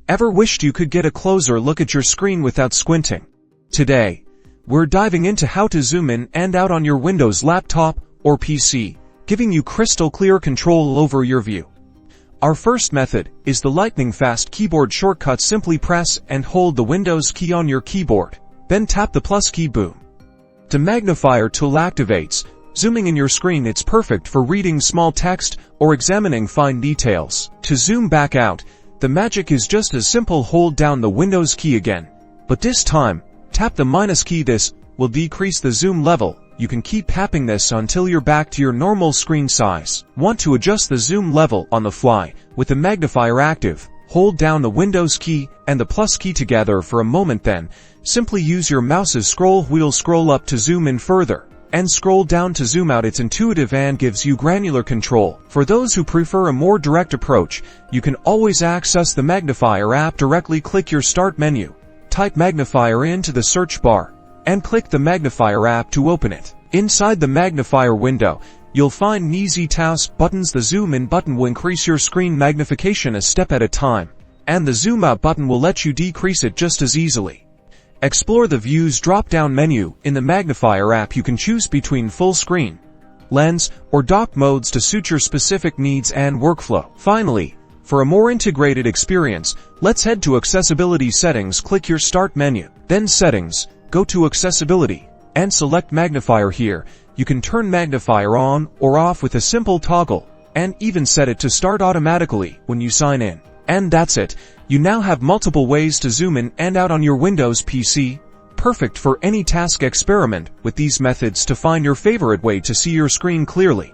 Ever wished you could get a closer look at your screen without squinting? Today, we're diving into how to zoom in and out on your Windows laptop or PC, giving you crystal clear control over your view. Our first method is the lightning-fast keyboard shortcut. Simply press and hold the Windows key on your keyboard, then tap the plus key. Boom. The magnifier tool activates, zooming in your screen. It's perfect for reading small text or examining fine details. To zoom back out, the magic is just as simple. Hold down the Windows key again, but this time, tap the minus key. This will decrease the zoom level. You can keep tapping this until you're back to your normal screen size. Want to adjust the zoom level on the fly with the magnifier active? Hold down the Windows key and the plus key together for a moment, then simply use your mouse's scroll wheel. Scroll up to zoom in further, and scroll down to zoom out. It's intuitive and gives you granular control. For those who prefer a more direct approach, you can always access the Magnifier app directly. Click your Start menu, type Magnifier into the search bar, and click the Magnifier app to open it. Inside the magnifier window, you'll find easy task buttons. The zoom in button will increase your screen magnification a step at a time, and the zoom out button will let you decrease it just as easily. Explore the Views drop-down menu. In the Magnifier app, you can choose between full screen, lens, or dock modes to suit your specific needs and workflow. Finally, for a more integrated experience, let's head to Accessibility Settings. Click your Start menu, then Settings, go to Accessibility, and select Magnifier. Here, you can turn Magnifier on or off with a simple toggle, and even set it to start automatically when you sign in. And that's it. You now have multiple ways to zoom in and out on your Windows PC, perfect for any task. Experiment with these methods to find your favorite way to see your screen clearly.